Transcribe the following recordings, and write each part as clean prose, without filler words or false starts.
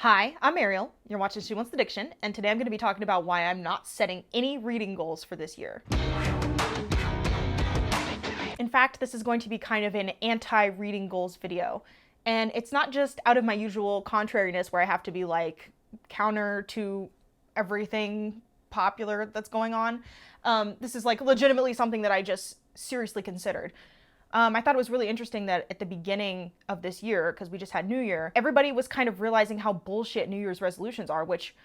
Hi, I'm Ariel. You're watching She Wants the Diction, and today I'm going to be talking about why I'm not setting any reading goals for this year. In fact, this is going to be kind of an anti-reading goals video. And it's not just out of my usual contrariness where I have to be like counter to everything popular that's going on. This is like legitimately something that I just seriously considered. I thought it was really interesting that at the beginning of this year, because we just had New Year, everybody was kind of realizing how bullshit New Year's resolutions are, which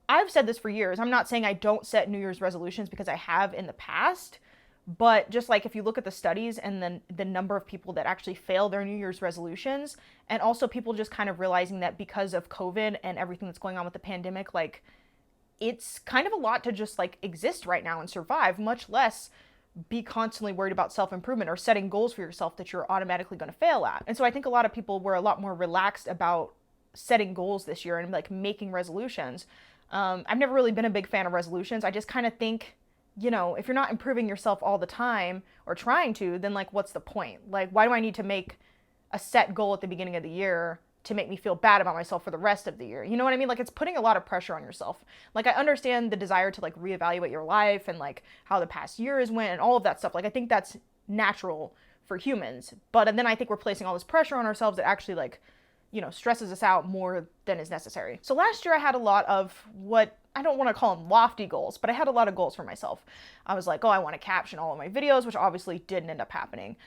I've said this for years. I'm not saying I don't set New Year's resolutions because I have in the past, but just like if you look at the studies and then the number of people that actually fail their New Year's resolutions, and also people just kind of realizing that because of COVID and everything that's going on with the pandemic, like it's kind of a lot to just like exist right now and survive, much less be constantly worried about self-improvement or setting goals for yourself that you're automatically going to fail at. And so I think a lot of people were a lot more relaxed about setting goals this year and like making resolutions. I've never really been a big fan of resolutions. I just kind of think, if you're not improving yourself all the time or trying to, then like what's the point? Like, why do I need to make a set goal at the beginning of the year to make me feel bad about myself for the rest of the year? You know what I mean? Like, it's putting a lot of pressure on yourself. Like, I understand the desire to like reevaluate your life and like how the past years went and all of that stuff. Like, I think that's natural for humans. But then I think we're placing all this pressure on ourselves that actually like, stresses us out more than is necessary. So last year I had a lot of what I don't want to call them lofty goals, but I had a lot of goals for myself. I was like, oh, I want to caption all of my videos, which obviously didn't end up happening.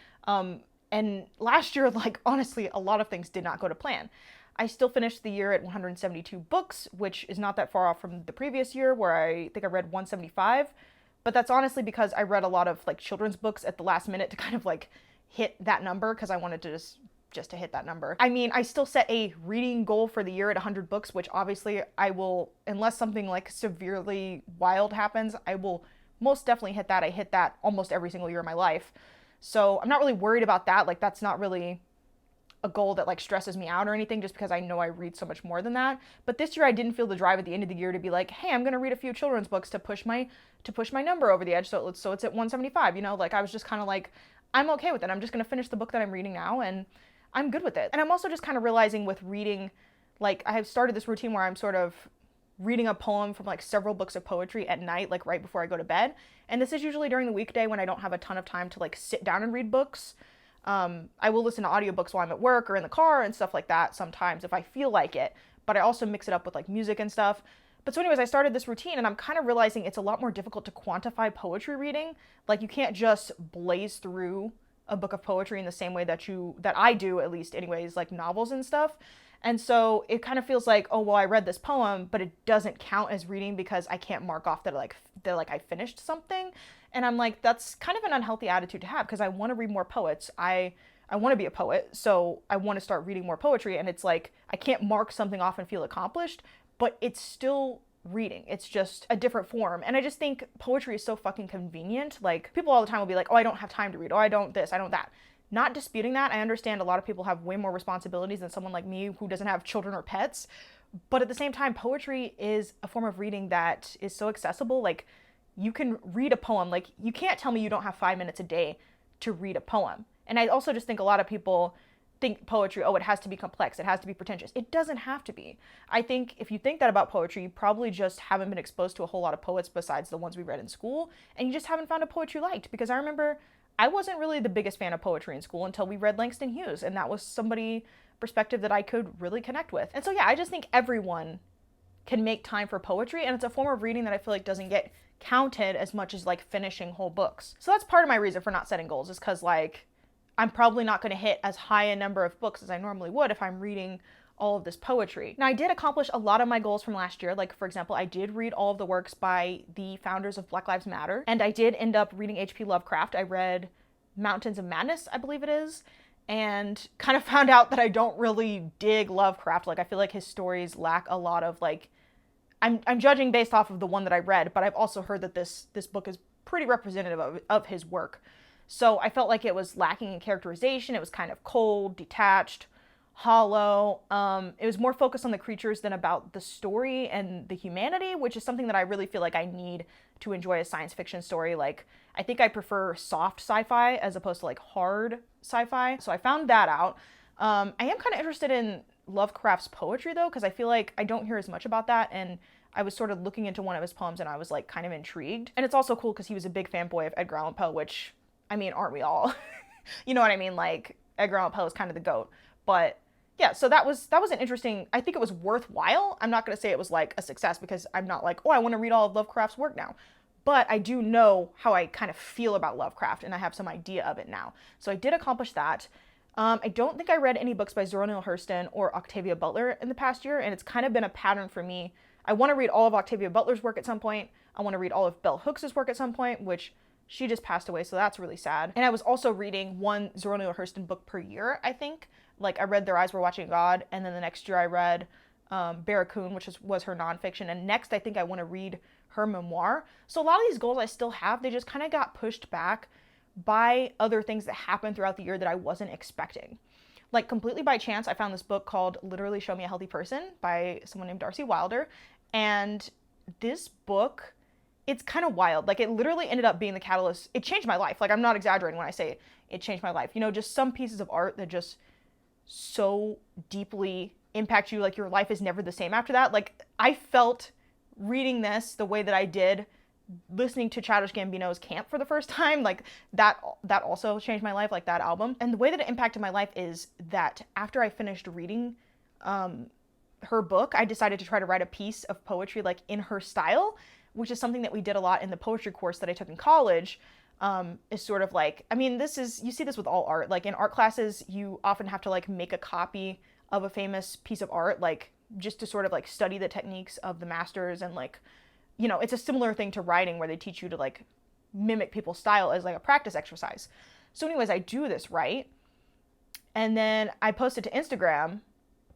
And last year, like, honestly, a lot of things did not go to plan. I still finished the year at 172 books, which is not that far off from the previous year where I think I read 175. But that's honestly because I read a lot of like children's books at the last minute to kind of like hit that number because I wanted to just to hit that number. I mean, I still set a reading goal for the year at 100 books, which obviously I will, unless something like severely wild happens, I will most definitely hit that. I hit that almost every single year of my life. So I'm not really worried about that. Like, that's not really a goal that like stresses me out or anything, just because I know I read so much more than that. But this year I didn't feel the drive at the end of the year to be like, hey, I'm going to read a few children's books to push my number over the edge. So it's at 175, like I was just kind of like, I'm okay with it. I'm just going to finish the book that I'm reading now and I'm good with it. And I'm also just kind of realizing with reading, like I have started this routine where I'm sort of reading a poem from like several books of poetry at night, like right before I go to bed. And this is usually during the weekday when I don't have a ton of time to like sit down and read books. I will listen to audiobooks while I'm at work or in the car and stuff like that sometimes if I feel like it, but I also mix it up with like music and stuff. But so anyways, I started this routine and I'm kind of realizing it's a lot more difficult to quantify poetry reading. Like, you can't just blaze through a book of poetry in the same way that I do, at least anyways, like novels and stuff. And so it kind of feels like, oh, well, I read this poem, but it doesn't count as reading because I can't mark off that I finished something. And I'm like, that's kind of an unhealthy attitude to have because I want to read more poets. I want to be a poet, so I want to start reading more poetry. And it's like, I can't mark something off and feel accomplished, but it's still reading. It's just a different form. And I just think poetry is so fucking convenient. Like, people all the time will be like, oh, I don't have time to read. Oh, I don't this, I don't that. Not disputing that. I understand a lot of people have way more responsibilities than someone like me who doesn't have children or pets. But at the same time, poetry is a form of reading that is so accessible. Like, you can read a poem. Like, you can't tell me you don't have 5 minutes a day to read a poem. And I also just think a lot of people think poetry, oh, it has to be complex, it has to be pretentious. It doesn't have to be. I think if you think that about poetry, you probably just haven't been exposed to a whole lot of poets besides the ones we read in school, and you just haven't found a poet you liked. Because I remember I wasn't really the biggest fan of poetry in school until we read Langston Hughes, and that was somebody perspective that I could really connect with. And so yeah, I just think everyone can make time for poetry, and it's a form of reading that I feel like doesn't get counted as much as like finishing whole books. So that's part of my reason for not setting goals, is because like I'm probably not going to hit as high a number of books as I normally would if I'm reading all of this poetry. Now, I did accomplish a lot of my goals from last year. Like, for example, I did read all of the works by the founders of Black Lives Matter, and I did end up reading H.P. Lovecraft. I read Mountains of Madness, I believe it is, and kind of found out that I don't really dig Lovecraft. Like, I feel like his stories lack a lot of like, I'm judging based off of the one that I read, but I've also heard that this book is pretty representative of his work. So I felt like it was lacking in characterization. It was kind of cold, detached, hollow. It was more focused on the creatures than about the story and the humanity, which is something that I really feel like I need to enjoy a science fiction story. Like, I think I prefer soft sci-fi as opposed to like hard sci-fi. So I found that out. I am kind of interested in Lovecraft's poetry though, because I feel like I don't hear as much about that, and I was sort of looking into one of his poems and I was like kind of intrigued. And it's also cool because he was a big fanboy of Edgar Allan Poe, which, I mean, aren't we all? You know what I mean? Like, Edgar Allan Poe is kind of the GOAT. But yeah, so that was an interesting, I think it was worthwhile. I'm not going to say it was like a success because I'm not like, oh, I want to read all of Lovecraft's work now. But I do know how I kind of feel about Lovecraft, and I have some idea of it now. So I did accomplish that. I don't think I read any books by Zora Neale Hurston or Octavia Butler in the past year, and it's kind of been a pattern for me. I want to read all of Octavia Butler's work at some point. I want to read all of Bell Hooks' work at some point, which she just passed away, so that's really sad. And I was also reading one Zora Neale Hurston book per year, I think. Like, I read Their Eyes Were Watching God, and then the next year I read Barracoon, which was her nonfiction, and next I think I want to read her memoir. So a lot of these goals I still have, they just kind of got pushed back by other things that happened throughout the year that I wasn't expecting. Like, completely by chance, I found this book called Literally Show Me a Healthy Person by someone named Darcie Wilder. And this book, it's kind of wild. Like, it literally ended up being the catalyst. It changed my life. Like, I'm not exaggerating when I say it changed my life. You know, just some pieces of art that just so deeply impact you. Like, your life is never the same after that. Like, I felt reading this the way that I did listening to Childish Gambino's Camp for the first time. Like, that also changed my life, like that album. And the way that it impacted my life is that after I finished reading her book, I decided to try to write a piece of poetry like in her style, which is something that we did a lot in the poetry course that I took in college. Is sort of like, I mean, you see this with all art. Like, in art classes, you often have to like make a copy of a famous piece of art, like just to sort of like study the techniques of the masters. And like, you know, it's a similar thing to writing where they teach you to like mimic people's style as like a practice exercise. So anyways, I do this, right? And then I post it to Instagram,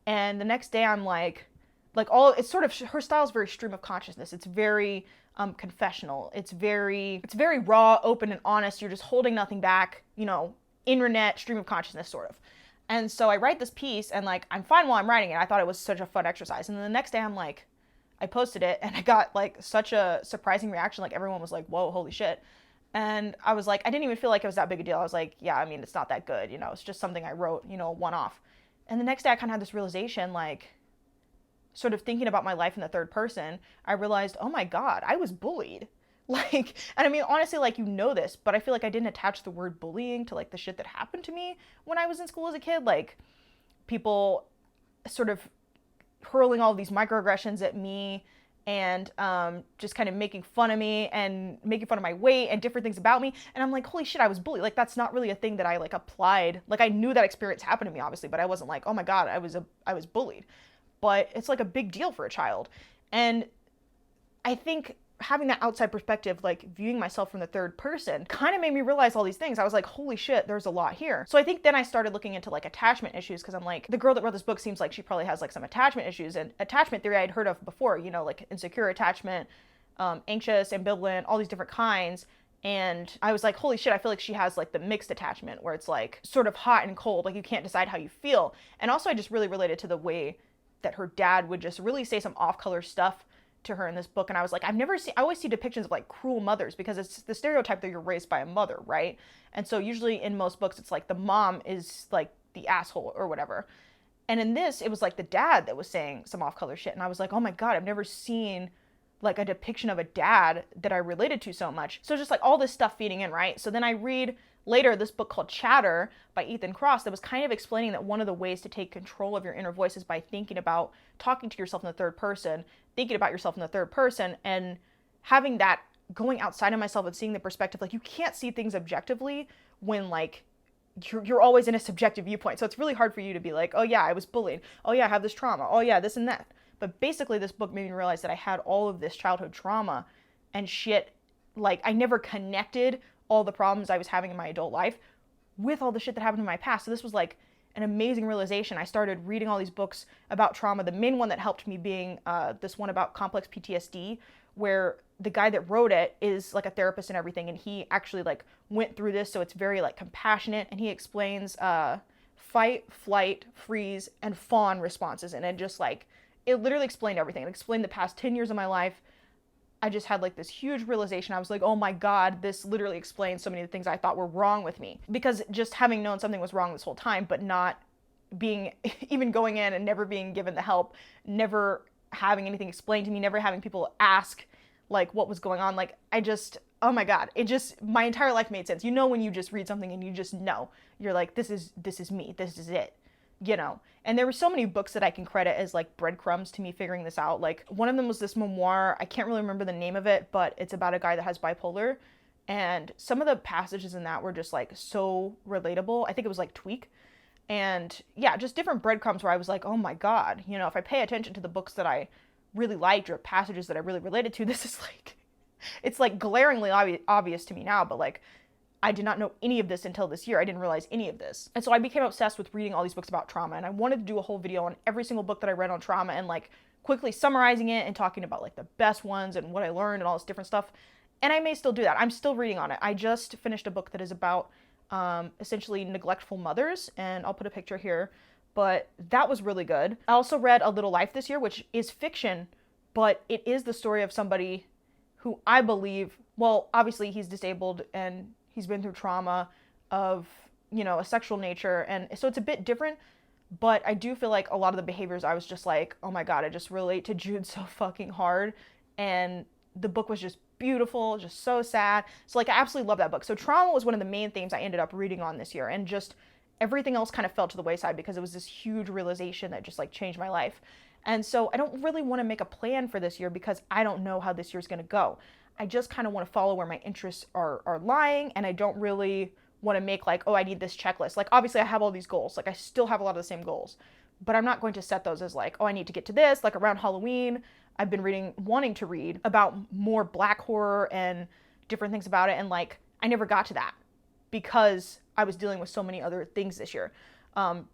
and the next day I'm like it's sort of, her style is very stream of consciousness. It's very confessional. It's very raw, open, and honest. You're just holding nothing back, you know, internet stream of consciousness sort of. And so I write this piece, and like, I'm fine while I'm writing it. I thought it was such a fun exercise. And then the next day I'm like, I posted it, and I got like such a surprising reaction. Like, everyone was like, whoa, holy shit. And I was like, I didn't even feel like it was that big a deal. I was like, yeah, I mean, it's not that good, you know, it's just something I wrote, you know, one off. And the next day I kind of had this realization, like, sort of thinking about my life in the third person, I realized, oh my God, I was bullied. Like, and I mean, honestly, like, you know this, but I feel like I didn't attach the word bullying to like the shit that happened to me when I was in school as a kid. Like, people sort of hurling all these microaggressions at me, and just kind of making fun of me and making fun of my weight and different things about me. And I'm like, holy shit, I was bullied. Like, that's not really a thing that I like applied. Like, I knew that experience happened to me, obviously, but I wasn't like, oh my God, I was bullied. But it's like a big deal for a child. And I think having that outside perspective, like viewing myself from the third person, kind of made me realize all these things. I was like, holy shit, there's a lot here. So I think then I started looking into like attachment issues, because I'm like, the girl that wrote this book seems like she probably has like some attachment issues. And attachment theory I'd heard of before, you know, like insecure attachment, anxious, ambivalent, all these different kinds. And I was like, holy shit, I feel like she has like the mixed attachment, where it's like sort of hot and cold, like you can't decide how you feel. And also I just really related to the way that her dad would just really say some off-color stuff to her in this book. And I was like, I always see depictions of like cruel mothers, because it's the stereotype that you're raised by a mother, right? And so usually in most books, it's like the mom is like the asshole or whatever. And in this, it was like the dad that was saying some off-color shit. And I was like, oh my God, I've never seen like a depiction of a dad that I related to so much. So just like all this stuff feeding in, right? So then I read later this book called Chatter by Ethan Kross that was kind of explaining that one of the ways to take control of your inner voice is by thinking about talking to yourself in the third person, thinking about yourself in the third person, and having that going outside of myself and seeing the perspective. Like, you can't see things objectively when like you're always in a subjective viewpoint. So it's really hard for you to be like, oh yeah, I was bullied. Oh yeah, I have this trauma. Oh yeah, this and that. But basically this book made me realize that I had all of this childhood trauma and shit. Like, I never connected all the problems I was having in my adult life with all the shit that happened in my past. So this was like an amazing realization. I started reading all these books about trauma. The main one that helped me being this one about complex PTSD, where the guy that wrote it is like a therapist and everything, and he actually like went through this, so it's very like compassionate, and he explains fight, flight, freeze, and fawn responses, and it literally explained everything. It explained the past 10 years of my life. I just had like this huge realization. I was like, oh my God, this literally explains so many of the things I thought were wrong with me. Because just having known something was wrong this whole time, but not being, even going in and never being given the help, never having anything explained to me, never having people ask like what was going on. Like I just, oh my God, it just, my entire life made sense. You know, when you just read something and you just know, you're like, this is me, this is it, you know? And there were so many books that I can credit as like breadcrumbs to me figuring this out. Like one of them was this memoir, I can't really remember the name of it, but it's about a guy that has bipolar. And some of the passages in that were just like so relatable. I think it was like Tweak. And yeah, just different breadcrumbs where I was like, oh my God, you know, if I pay attention to the books that I really liked or passages that I really related to, this is like, it's like glaringly obvious to me now, but like I did not know any of this until this year. I didn't realize any of this. And so I became obsessed with reading all these books about trauma, and I wanted to do a whole video on every single book that I read on trauma and like quickly summarizing it and talking about like the best ones and what I learned and all this different stuff. And I may still do that. I'm still reading on it. I just finished a book that is about essentially neglectful mothers, and I'll put a picture here, but that was really good. I also read A Little Life this year, which is fiction, but it is the story of somebody who I believe, well, obviously he's disabled and he's been through trauma of, you know, a sexual nature, and so it's a bit different, but I do feel like a lot of the behaviors, I was just like, oh my God, I just relate to Jude so fucking hard, and the book was just beautiful, just so sad. So like I absolutely love that book. So trauma was one of the main themes I ended up reading on this year, and just everything else kind of fell to the wayside because it was this huge realization that just like changed my life. And so I don't really want to make a plan for this year because I don't know how this year's going to go. I just kind of want to follow where my interests are lying, and I don't really want to make like, oh, I need this checklist. Like obviously I have all these goals. Like I still have a lot of the same goals, but I'm not going to set those as like, oh, I need to get to this. Like around Halloween, I've been wanting to read about more Black horror and different things about it, and like I never got to that because I was dealing with so many other things this year,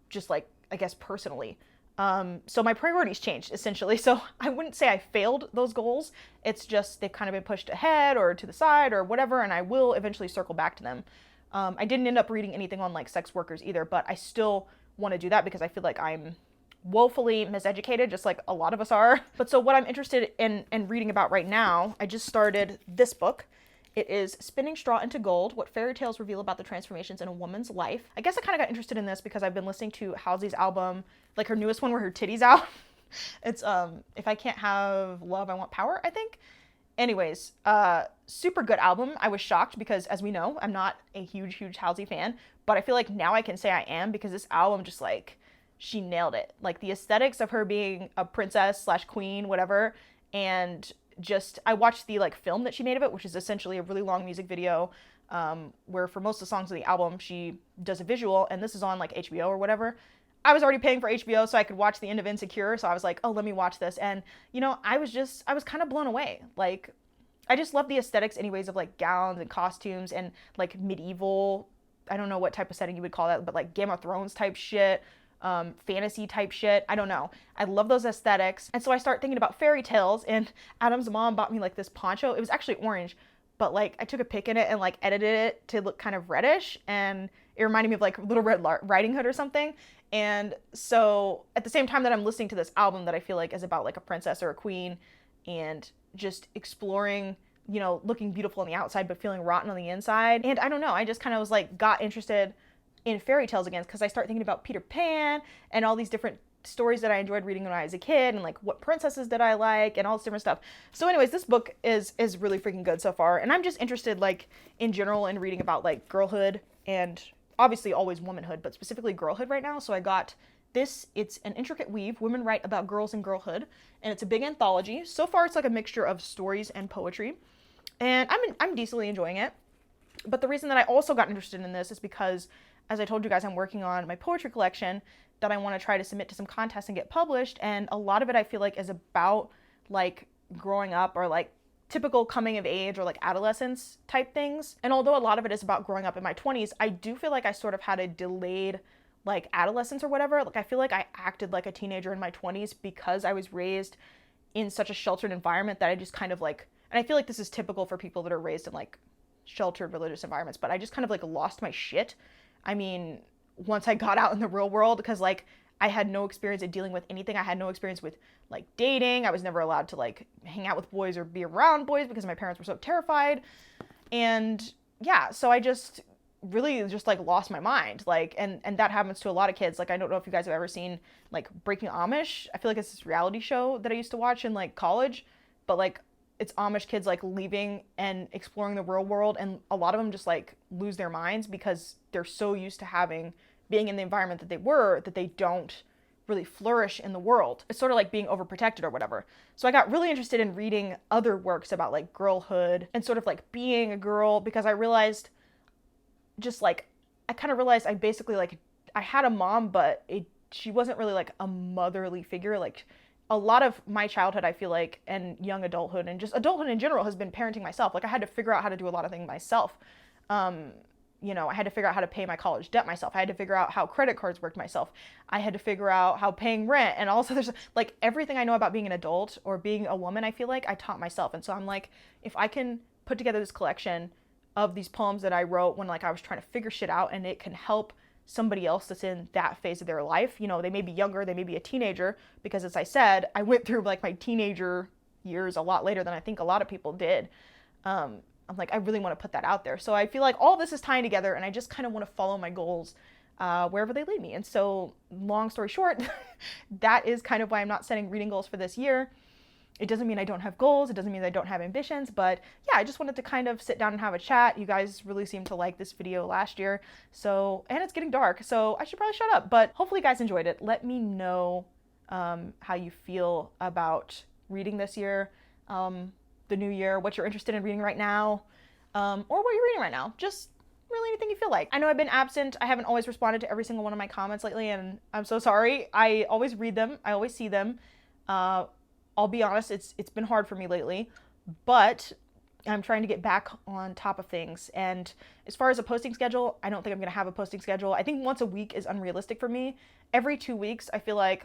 just like I guess personally. So my priorities changed essentially. So I wouldn't say I failed those goals. It's just they've kind of been pushed ahead or to the side or whatever, and I will eventually circle back to them. I didn't end up reading anything on like sex workers either, but I still want to do that because I feel like I'm woefully miseducated, just like a lot of us are. But so what I'm interested in reading about right now, I just started this book. It is Spinning Straw into Gold, What Fairy Tales Reveal About the Transformations in a Woman's Life. I guess I kind of got interested in this because I've been listening to Halsey's album, like her newest one where her titty's out. It's If I Can't Have Love, I Want Power, I think. Anyways, super good album. I was shocked because, as we know, I'm not a huge Halsey fan, but I feel like now I can say I am because this album just like, she nailed it. Like the aesthetics of her being a princess / queen, whatever, and just, I watched the like film that she made of it, which is essentially a really long music video, where for most of the songs of the album, she does a visual, and this is on like HBO or whatever. I was already paying for HBO so I could watch the end of Insecure, so I was like, oh, let me watch this. And, you know, I was kind of blown away. Like, I just love the aesthetics anyways of like gowns and costumes and like medieval, I don't know what type of setting you would call that, but like Game of Thrones type shit, fantasy type shit. I don't know. I love those aesthetics. And so I start thinking about fairy tales, and Adam's mom bought me like this poncho. It was actually orange, but like I took a pic in it and like edited it to look kind of reddish, and it reminded me of like Little Red Riding Hood or something. And so at the same time that I'm listening to this album that I feel like is about like a princess or a queen and just exploring, you know, looking beautiful on the outside but feeling rotten on the inside. And I don't know, I just kind of was like got interested in fairy tales again because I start thinking about Peter Pan and all these different stories that I enjoyed reading when I was a kid, and like what princesses did I like and all this different stuff. So anyways, this book is really freaking good so far, and I'm just interested like in general in reading about like girlhood and obviously always womanhood, but specifically girlhood right now. So I got this. It's An Intricate Weave, Women Write About Girls and Girlhood, and it's a big anthology. So far it's like a mixture of stories and poetry, and I'm decently enjoying it. But the reason that I also got interested in this is because, as I told you guys, I'm working on my poetry collection that I want to try to submit to some contests and get published, and a lot of it I feel like is about like growing up or like typical coming of age or like adolescence type things. And although a lot of it is about growing up in my 20s, I do feel like I sort of had a delayed like adolescence or whatever. Like I feel like I acted like a teenager in my 20s because I was raised in such a sheltered environment that I just kind of like, and I feel like this is typical for people that are raised in like sheltered religious environments, but I just kind of like lost my shit. I mean, once I got out in the real world, because like I had no experience in dealing with anything. I had no experience with like dating. I was never allowed to like hang out with boys or be around boys because my parents were so terrified. And yeah, so I just really just like lost my mind. Like, and that happens to a lot of kids. Like, I don't know if you guys have ever seen like Breaking Amish. I feel like it's this reality show that I used to watch in like college, but like it's Amish kids like leaving and exploring the real world, and a lot of them just like lose their minds because they're so used to being in the environment that they were, that they don't really flourish in the world. It's sort of like being overprotected or whatever. So I got really interested in reading other works about like girlhood and sort of like being a girl, because I realized just like, I kind of realized I basically like, I had a mom, but she wasn't really like a motherly figure. Like a lot of my childhood, I feel like, and young adulthood and just adulthood in general has been parenting myself. Like I had to figure out how to do a lot of things myself. You know, I had to figure out how to pay my college debt myself. I had to figure out how credit cards worked myself. I had to figure out how paying rent, and also there's like everything I know about being an adult or being a woman, I feel like I taught myself. And so I'm like, if I can put together this collection of these poems that I wrote when like I was trying to figure shit out, and it can help somebody else that's in that phase of their life. You know, they may be younger, they may be a teenager, because as I said, I went through like my teenager years a lot later than I think a lot of people did. I'm like, I really want to put that out there. So I feel like all this is tying together, and I just kind of want to follow my goals wherever they lead me. And so, long story short, that is kind of why I'm not setting reading goals for this year. It doesn't mean I don't have goals. It doesn't mean I don't have ambitions. But yeah, I just wanted to kind of sit down and have a chat. You guys really seemed to like this video last year. So, and it's getting dark, so I should probably shut up. But hopefully you guys enjoyed it. Let me know how you feel about reading this year. The new year, what you're interested in reading right now, or what you're reading right now. Just really anything you feel like. I know I've been absent. I haven't always responded to every single one of my comments lately, and I'm so sorry. I always read them. I always see them. I'll be honest, it's been hard for me lately, but I'm trying to get back on top of things. And as far as a posting schedule, I don't think I'm gonna have a posting schedule. I think once a week is unrealistic for me. Every 2 weeks, I feel like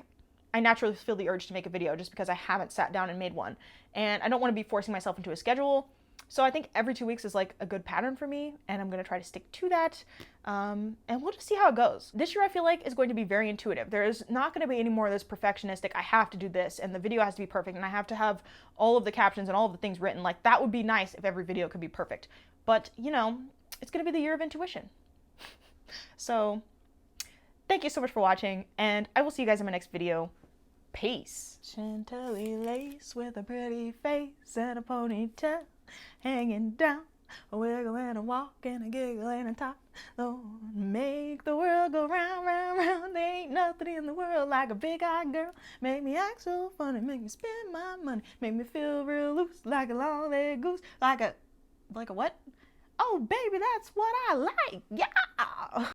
I naturally feel the urge to make a video just because I haven't sat down and made one. And I don't want to be forcing myself into a schedule. So I think every 2 weeks is like a good pattern for me, and I'm going to try to stick to that. And we'll just see how it goes. This year I feel like is going to be very intuitive. There is not going to be any more of this perfectionistic, I have to do this, and the video has to be perfect, and I have to have all of the captions and all of the things written. Like, that would be nice if every video could be perfect. But, you know, it's going to be the year of intuition. So, thank you so much for watching, and I will see you guys in my next video. Peace. Chantilly lace with a pretty face and a ponytail hanging down, a wiggle and a walk and a giggle and a talk. Lord, make the world go round, round, round. There ain't nothing in the world like a big-eyed girl. Make me act so funny, make me spend my money, make me feel real loose like a long-legged goose, like a what? Oh, baby, that's what I like. Yeah.